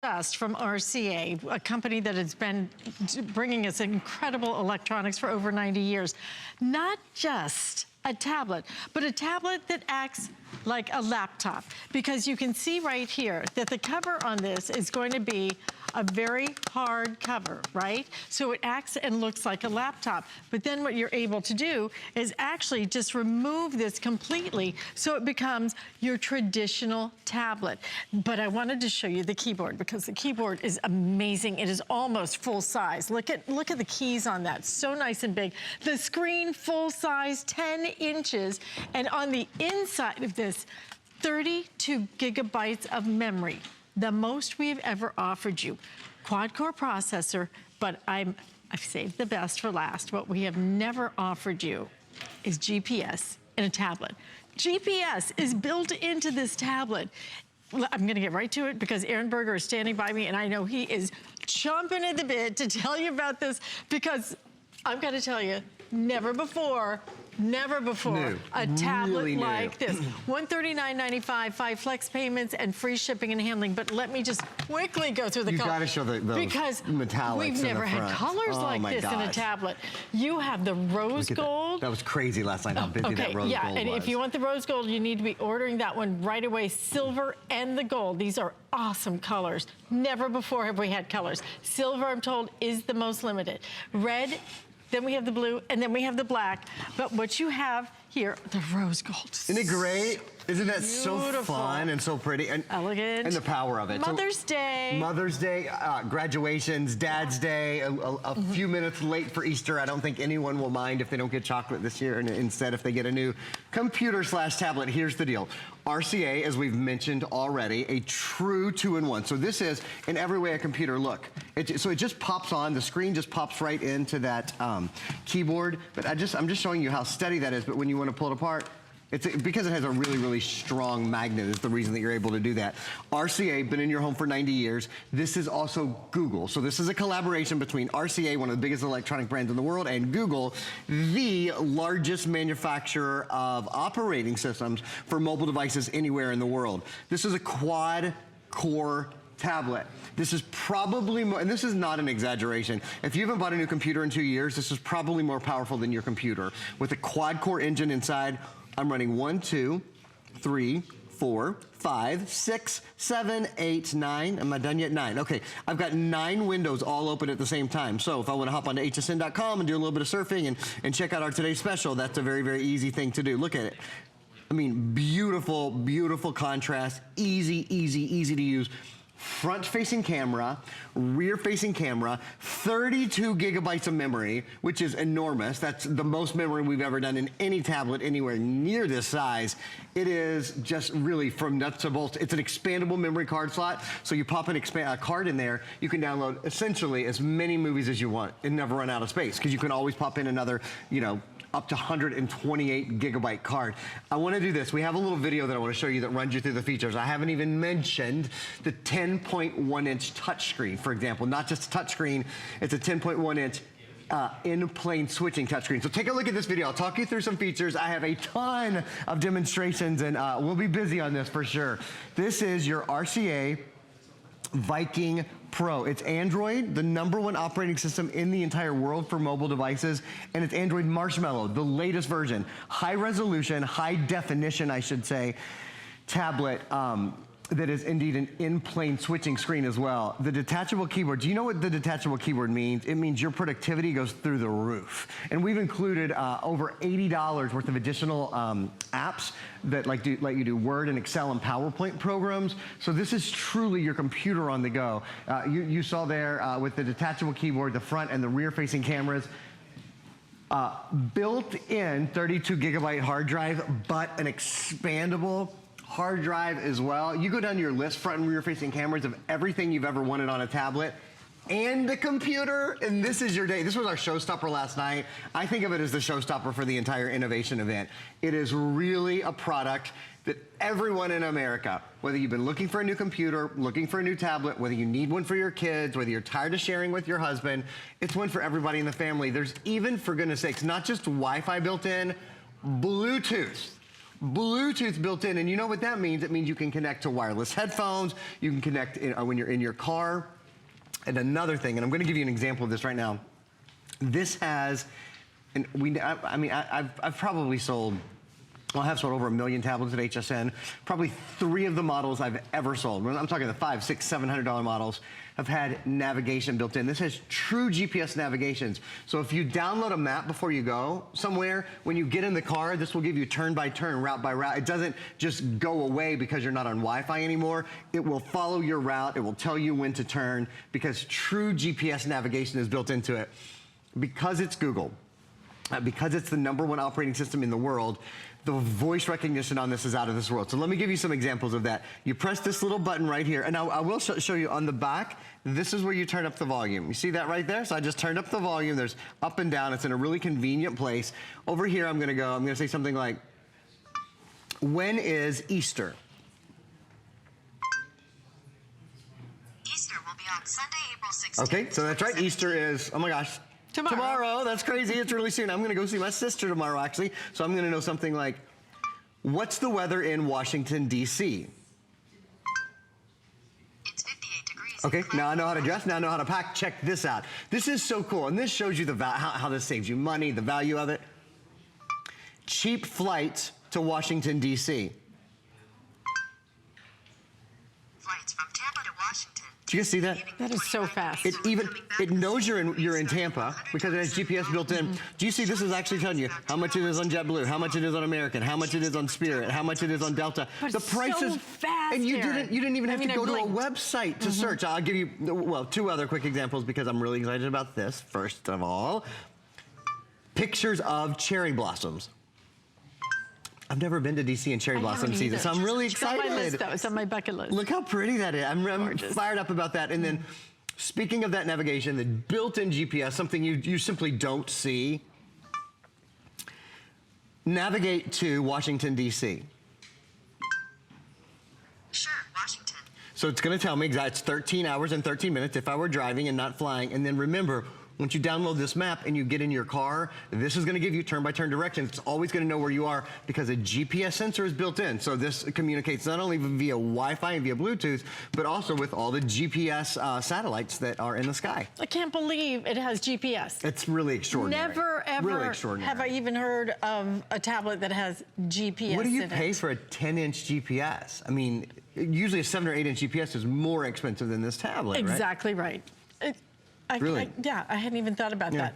Just from RCA, a company that has been bringing us incredible electronics for over 90 years. Not just a tablet, but a tablet that acts like a laptop, because you can see right here that the cover on this is going to be a very hard cover, right? So it acts and looks like a laptop. But then what you're able to do is actually just remove this completely so it becomes your traditional tablet. But I wanted to show you the keyboard because the keyboard is amazing. It is almost full size. Look at the keys on that, so nice and big. The screen full size, 10 inches. And on the inside of this, 32 gigabytes of memory. The most we've ever offered you. Quad-core processor, but I've saved the best for last. What we have never offered you is GPS in a tablet. GPS is built into this tablet. I'm gonna get right to it because Aaron Berger is standing by me and I know he is chomping at the bit to tell you about this because I've got to tell you, never before a tablet really like this. $139.95, 5 flex payments, and free shipping and handling. But let me just quickly go through the colors. You've got to show those because metallics we've never had colors like this in a tablet. You have the rose gold. That was crazy last night, how busy that rose gold was. Yeah, and if you want the rose gold, you need to be ordering that one right away. Silver and the gold. These are awesome colors. Never before have we had colors. Silver, I'm told, is the most limited. Red, then we have the blue, and then we have the black. But what you have here, the rose gold. Isn't it great? Isn't that so fun and so pretty? And elegant. And the power of it. Mother's Day. Mother's Day, graduations, Dad's Day, a few minutes late for Easter. I don't think anyone will mind if they don't get chocolate this year, and instead if they get a new computer/tablet. Here's the deal. RCA, as we've mentioned already, a true 2-in-1. So this is, in every way, a computer. Look, so it just pops on. The screen just pops right into that keyboard. But I'm just showing you how steady that is. But when you want to pull it apart, because it has a really, really strong magnet is the reason that you're able to do that. RCA, been in your home for 90 years. This is also Google. So this is a collaboration between RCA, one of the biggest electronic brands in the world, and Google, the largest manufacturer of operating systems for mobile devices anywhere in the world. This is a quad-core tablet. This is probably more, and this is not an exaggeration, if you haven't bought a new computer in 2 years, this is probably more powerful than your computer. With a quad-core engine inside, I'm running 1, 2, 3, 4, 5, 6, 7, 8, 9. Am I done yet? 9. Okay, I've got 9 windows all open at the same time. So if I want to hop onto hsn.com and do a little bit of surfing and check out our today's special, that's a very, very easy thing to do. Look at it. I mean, beautiful, beautiful contrast, easy to use. Front-facing camera, rear-facing camera, 32 gigabytes of memory, which is enormous. That's the most memory we've ever done in any tablet anywhere near this size. It is just really from nuts to bolts. It's an expandable memory card slot, so you pop a card in there, you can download essentially as many movies as you want and never run out of space, because you can always pop in another, you know, up to 128 gigabyte card. I want to do this. We have a little video that I want to show you that runs you through the features. I haven't even mentioned the 10.1-inch touchscreen, for example. Not just a touchscreen, it's a 10.1-inch in-plane switching touchscreen. So take a look at this video. I'll talk you through some features. I have a ton of demonstrations, and we'll be busy on this for sure. This is your RCA Viking Pro. It's Android, the #1 operating system in the entire world for mobile devices, and it's Android Marshmallow, the latest version. High resolution, high definition, I should say, tablet that is indeed an in-plane switching screen as well. The detachable keyboard, do you know what the detachable keyboard means? It means your productivity goes through the roof. And we've included over $80 worth of additional apps that let you do Word and Excel and PowerPoint programs. So this is truly your computer on the go. You saw there with the detachable keyboard, the front and the rear facing cameras, built-in 32 gigabyte hard drive, but an expandable hard drive as well. You go down your list, front and rear facing cameras of everything you've ever wanted on a tablet and a computer, and this is your day. This was our showstopper last night. I think of it as the showstopper for the entire innovation event. It is really a product that everyone in America, whether you've been looking for a new computer, looking for a new tablet, whether you need one for your kids, whether you're tired of sharing with your husband, it's one for everybody in the family. There's even, for goodness sakes, not just Wi-Fi built in, Bluetooth. Bluetooth built in, and you know what that means? It means you can connect to wireless headphones, you can connect when you're in your car. And another thing, and I'm gonna give you an example of this right now. This has, and I've probably sold, well, I have sold over 1 million tablets at HSN. Probably 3 of the models I've ever sold, I'm talking the $500, $600, $700 models, have had navigation built in. This has true GPS navigations. So if you download a map before you go somewhere, when you get in the car, this will give you turn by turn, route by route. It doesn't just go away because you're not on Wi-Fi anymore. It will follow your route. It will tell you when to turn because true GPS navigation is built into it. Because it's Google, because it's the #1 operating system in the world, the voice recognition on this is out of this world. So let me give you some examples of that. You press this little button right here, and I will show you on the back, this is where you turn up the volume. You see that right there? So I just turned up the volume. There's up and down. It's in a really convenient place. Over here, I'm gonna say something like, when is Easter? Easter will be on Sunday, April 16th. Okay, so that's right. Easter is, oh my gosh, tomorrow. That's crazy. It's really soon. I'm going to go see my sister tomorrow, actually. So I'm going to know something like, what's the weather in Washington, D.C.? It's 58 degrees. Okay, now I know how to dress. Now I know how to pack. Check this out. This is so cool. And this shows you how this saves you money, the value of it. Cheap flights to Washington, D.C. Flights from Tampa to Washington. Did you guys see that? That is so fast. It knows you're in Tampa because it has GPS built in. Do you see this is actually telling you how much it is on JetBlue, how much it is on American, how much it is on Spirit, how much it is on Delta. But the prices, so fast, and you Aaron. didn't even have to go to a blinked. website to search. I'll give you, well, 2 other quick examples because I'm really excited about this. First of all, pictures of cherry blossoms. I've never been to DC in cherry blossom season, so I'm really excited. It's on my list, though. It's on my bucket list. Look how pretty that is. I'm fired up about that. And then, speaking of that navigation, the built-in GPS, something you simply don't see. Navigate to Washington, D.C. Sure, Washington. So it's going to tell me exactly, it's 13 hours and 13 minutes if I were driving and not flying. And then remember, once you download this map and you get in your car, this is going to give you turn-by-turn directions. It's always going to know where you are because a GPS sensor is built in. So this communicates not only via Wi-Fi and via Bluetooth, but also with all the GPS satellites that are in the sky. I can't believe it has GPS. It's really extraordinary. Never, ever really extraordinary. have I even heard of a tablet that has GPS What do you in pay it. for a 10-inch GPS? I mean, usually a 7 or 8-inch GPS is more expensive than this tablet, Exactly right. Really? Yeah, I hadn't even thought about that.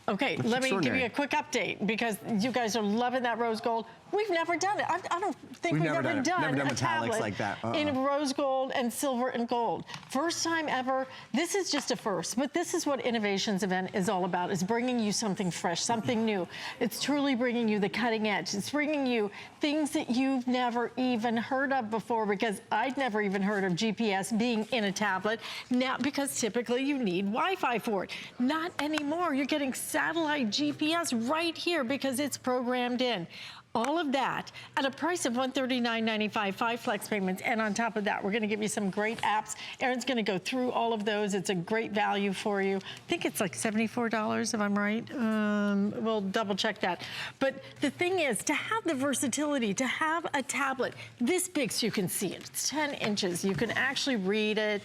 Okay, That's let me give extraordinary. you a quick update because you guys are loving that rose gold. We've never done it. I don't think we've ever done a metallics tablet like that. in rose gold and silver and gold. First time ever. This is just a first, but this is what Innovations Event is all about, is bringing you something fresh, something new. It's truly bringing you the cutting edge. It's bringing you things that you've never even heard of before because I'd never even heard of GPS being in a tablet. Now, because typically you need Wi-Fi for it. Not anymore. You're getting satellite GPS right here because it's programmed in. All of that at a price of $139.95, 5 flex payments, and on top of that, we're gonna give you some great apps. Aaron's gonna go through all of those. It's a great value for you. I think it's like $74 if I'm right. We'll double check that. But the thing is, to have the versatility, to have a tablet this big so you can see it. It's 10 inches. You can actually read it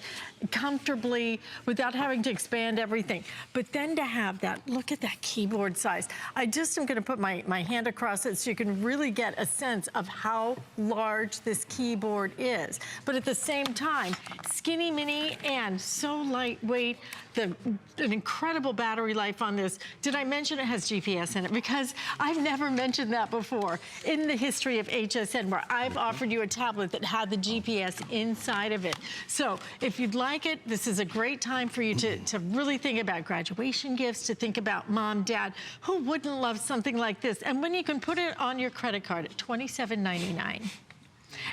comfortably without having to expand everything. But then to have that, look at that keyboard size. I just am gonna put my hand across it so you can really get a sense of how large this keyboard is. But at the same time, skinny mini and so lightweight, an incredible battery life on this. Did I mention it has GPS in it? Because I've never mentioned that before in the history of HSN, where I've offered you a tablet that had the GPS inside of it. So if you'd like it, this is a great time for you to really think about graduation gifts, to think about mom, dad. Who wouldn't love something like this? And when you can put it on your credit card at $27.99,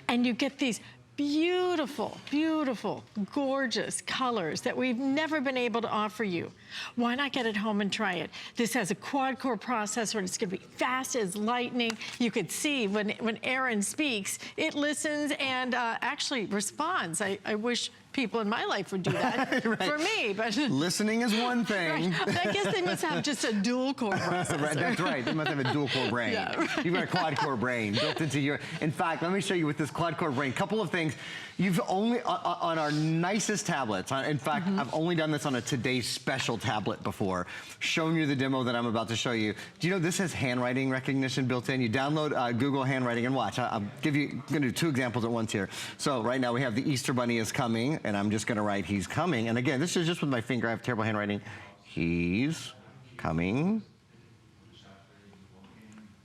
and you get these beautiful, beautiful, gorgeous colors that we've never been able to offer you. Why not get it home and try it? This has a quad-core processor, and it's gonna be fast as lightning. You could see when Aaron speaks, it listens and actually responds. I wish people in my life would do that for me. But listening is one thing. I guess they must have just a dual core processor. Right, that's right. They must have a dual core brain. Yeah, right. You've got a quad core brain built into your. In fact, let me show you with this quad core brain. Couple of things. You've only on our nicest tablets. In fact, I've only done this on a Today's Special tablet before. Shown you the demo that I'm about to show you. Do you know this has handwriting recognition built in? You download Google Handwriting and watch. I'm going to do two examples at once here. So right now we have the Easter Bunny is coming, and I'm just going to write he's coming. And again, this is just with my finger. I have terrible handwriting. He's coming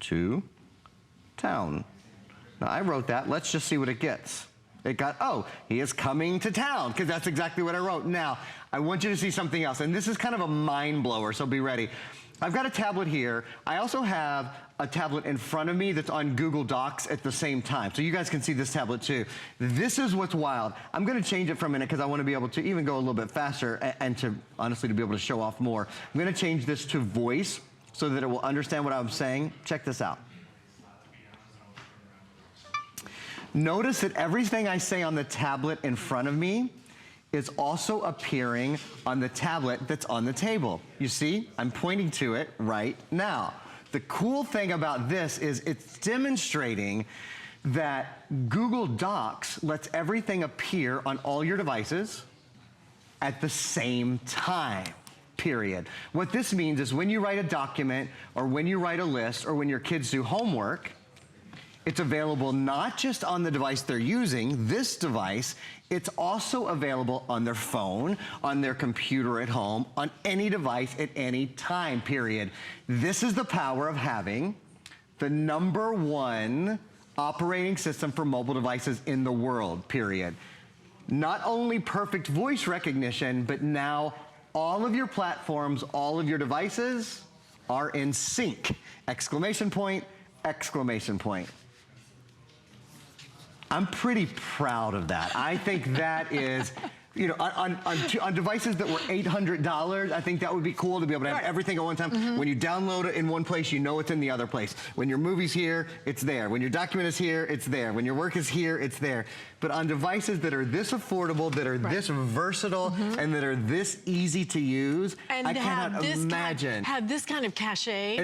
to town. Now I wrote that. Let's just see what it gets. It got, oh, he is coming to town, because that's exactly what I wrote. Now, I want you to see something else, and this is kind of a mind blower, so be ready. I've got a tablet here. I also have a tablet in front of me that's on Google Docs at the same time. So you guys can see this tablet too. This is what's wild. I'm gonna change it for a minute because I wanna be able to even go a little bit faster and to, honestly, to be able to show off more. I'm gonna change this to voice so that it will understand what I'm saying. Check this out. Notice that everything I say on the tablet in front of me is also appearing on the tablet that's on the table. You see, I'm pointing to it right now. The cool thing about this is it's demonstrating that Google Docs lets everything appear on all your devices at the same time, period. What this means is when you write a document or when you write a list or when your kids do homework, it's available not just on the device they're using, this device, it's also available on their phone, on their computer at home, on any device at any time, period. This is the power of having the #1 operating system for mobile devices in the world, period. Not only perfect voice recognition, but now all of your platforms, all of your devices are in sync. Exclamation point, exclamation point. I'm pretty proud of that. I think that is, you know, on devices that were $800, I think that would be cool to be able to have everything at one time. When you download it in one place, you know it's in the other place. When your movie's here, it's there. When your document is here, it's there. When your work is here, it's there. But on devices that are this affordable, that are this versatile, and that are this easy to use, and I cannot imagine. Have this kind of cachet.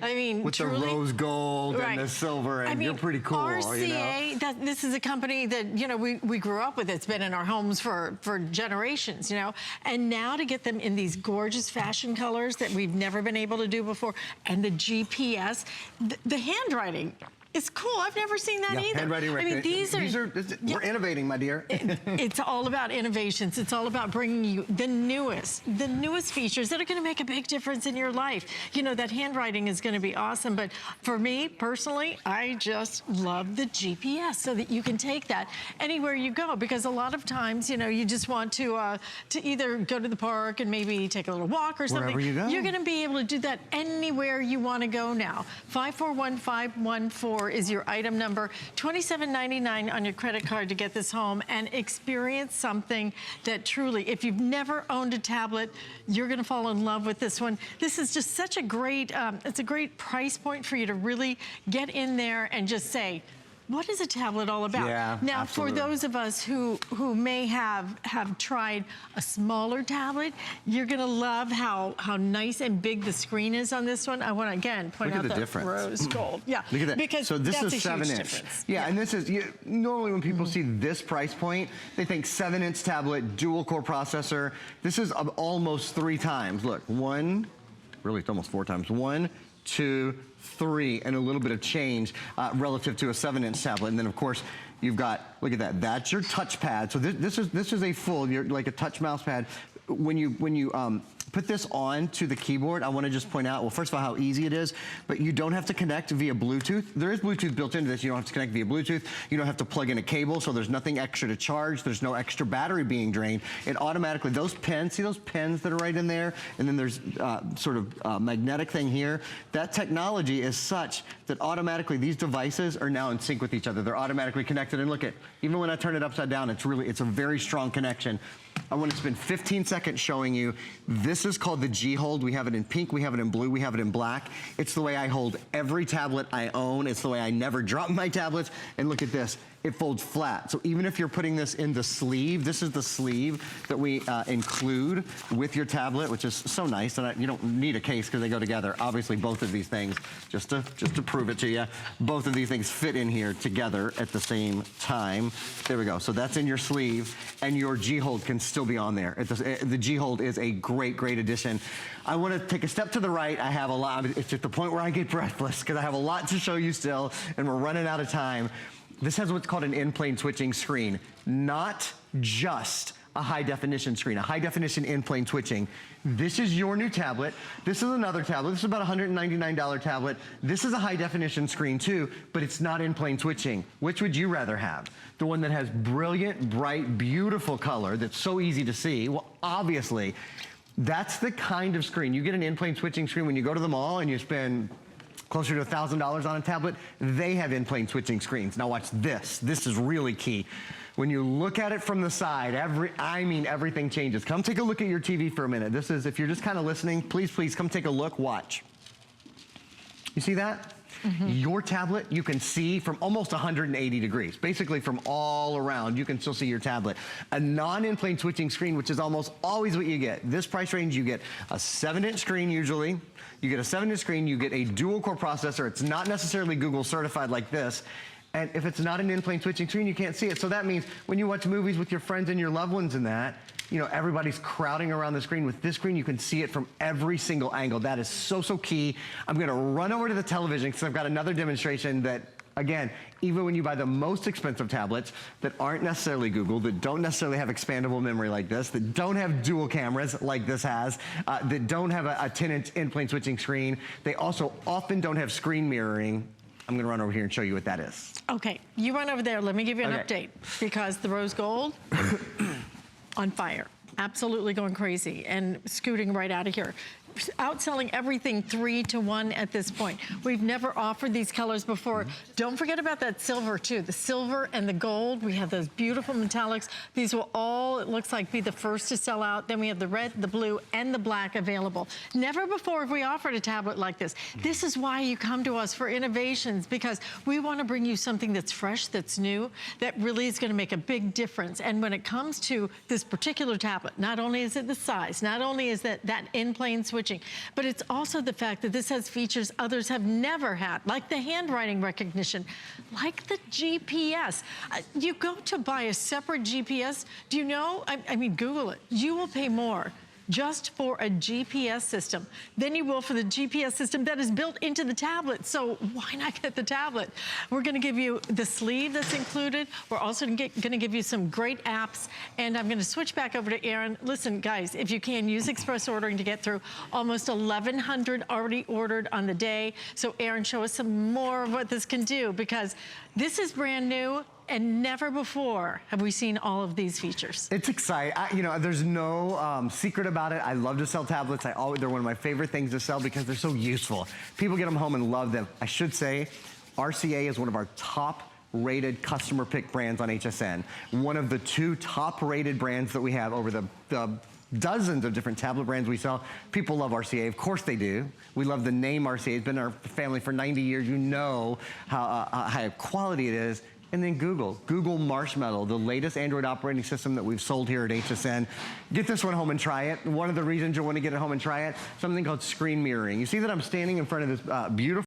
I mean, with truly, the rose gold and the silver, and you're pretty cool. RCA, you know? this is a company that, you know, we grew up with. It's been in our homes for generations, you know. And now to get them in these gorgeous fashion colors that we've never been able to do before, and the GPS, the handwriting. It's cool. I've never seen that either. Handwriting recognition. I mean, we're innovating, my dear. It's all about innovations. It's all about bringing you the newest features that are going to make a big difference in your life. You know, that handwriting is going to be awesome. But for me, personally, I just love the GPS so that you can take that anywhere you go. Because a lot of times, you know, you just want to either go to the park and maybe take a little walk or something. Wherever you go. You're going to be able to do that anywhere you want to go now. 541514 is your item number. $27.99 on your credit card to get this home and experience something that truly, if you've never owned a tablet, you're gonna fall in love with this one. This is just such a great, it's a great price point for you to really get in there and just say, what is a tablet all about? Yeah, now, absolutely. for those of us who may have tried a smaller tablet, you're gonna love how nice and big the screen is on this one. I want to again point out the rose gold. Yeah, look at that. Because so this that's is a 7-inch. Difference. Yeah, and this is normally when people see this price point, they think 7-inch tablet, dual core processor. This is almost 3 times. Look, really it's almost 4 times. 1, 2, 3, and a little bit of change relative to a 7-inch tablet. And then of course you've got, look at that, that's your touchpad. So this is a full, like a touch mouse pad. When you put this on to the keyboard, I want to just point out, well, first of all, how easy it is, but you don't have to connect via Bluetooth. There is Bluetooth built into this. You don't have to connect via Bluetooth. You don't have to plug in a cable, so there's nothing extra to charge. There's no extra battery being drained. It automatically, those pens, see those pens that are right in there? And then there's sort of magnetic thing here. That technology is such that automatically these devices are now in sync with each other. They're automatically connected. And look at, even when I turn it upside down, it's a very strong connection. I want to spend 15 seconds showing you. This is called the G-Hold. We have it in pink, we have it in blue, we have it in black. It's the way I hold every tablet I own. It's the way I never drop my tablets. And look at this. it folds flat. So even if you're putting this in the sleeve, this is the sleeve that we include with your tablet, which is so nice. And you don't need a case because they go together. Obviously, both of these things, just to prove it to you, both of these things fit in here together at the same time. There we go. So that's in your sleeve, and your G-hold can still be on there. The G-hold is a great, great addition. I want to take a step to the right. I have a lot. It's at the point where I get breathless because I have a lot to show you still, and we're running out of time. This has what's called an in-plane switching screen, not just a high-definition screen, a high-definition in-plane switching. This is your new tablet. This is another tablet. This is about a $199 tablet. This is a high-definition screen too, but it's not in-plane switching. Which would you rather have? The one that has brilliant, bright, beautiful color that's so easy to see? Well, obviously, that's the kind of screen. You get an in-plane switching screen when you go to the mall and you spend closer to $1,000 on a tablet. They have in-plane switching screens. Now watch this. This is really key. When you look at it from the side, everything changes. Come take a look at your TV for a minute. This is, if you're just kind of listening, please come take a look, watch. You see that? Mm-hmm. Your tablet, you can see from almost 180 degrees. Basically from all around, you can still see your tablet. A non-in-plane switching screen, which is almost always what you get. This price range, you get a 7-inch screen usually. You get a 7-inch screen, you get a dual-core processor. It's not necessarily Google certified like this. And if it's not an in-plane switching screen, you can't see it. So that means when you watch movies with your friends and your loved ones and that, you know, everybody's crowding around the screen. With this screen, you can see it from every single angle. That is so, so key. I'm gonna run over to the television because I've got another demonstration that, again, even when you buy the most expensive tablets that aren't necessarily Google, that don't necessarily have expandable memory like this, that don't have dual cameras like this has, that don't have a 10-inch in-plane switching screen, they also often don't have screen mirroring. I'm gonna run over here and show you what that is. Okay, you run over there. Let me give you an update because the rose gold on fire. Absolutely going crazy and scooting right out of here. Outselling everything 3-to-1 at this point. We've never offered these colors before. Don't forget about that silver too. The silver and the gold. We have those beautiful metallics. These will all, it looks like, be the first to sell out. Then we have the red, the blue, and the black available. Never before have we offered a tablet like this. This is why you come to us for innovations, because we want to bring you something that's fresh, that's new, that really is going to make a big difference. And when it comes to this particular tablet, not only is it the size, not only is that in-plane switching, but it's also the fact that this has features others have never had, like the handwriting recognition, like the GPS. You go to buy a separate GPS, do you know, I mean, Google it, you will pay more just for a GPS system than you will for the GPS system that is built into the tablet. So why not get the tablet? We're gonna give you the sleeve that's included. We're also gonna give you some great apps. And I'm gonna switch back over to Aaron. Listen, guys, if you can, use express ordering to get through. Almost 1,100 already ordered on the day. So Aaron, show us some more of what this can do, because this is brand new. And never before have we seen all of these features. It's exciting. You know, there's no secret about it. I love to sell tablets. They're one of my favorite things to sell because they're so useful. People get them home and love them. I should say, RCA is one of our top-rated customer pick brands on HSN. One of the 2 top-rated brands that we have over the dozens of different tablet brands we sell. People love RCA, of course they do. We love the name RCA. It's been in our family for 90 years. You know how high quality it is. And then Google Marshmallow, the latest Android operating system that we've sold here at HSN. Get this one home and try it. One of the reasons you'll want to get it home and try it, something called screen mirroring. You see that I'm standing in front of this beautiful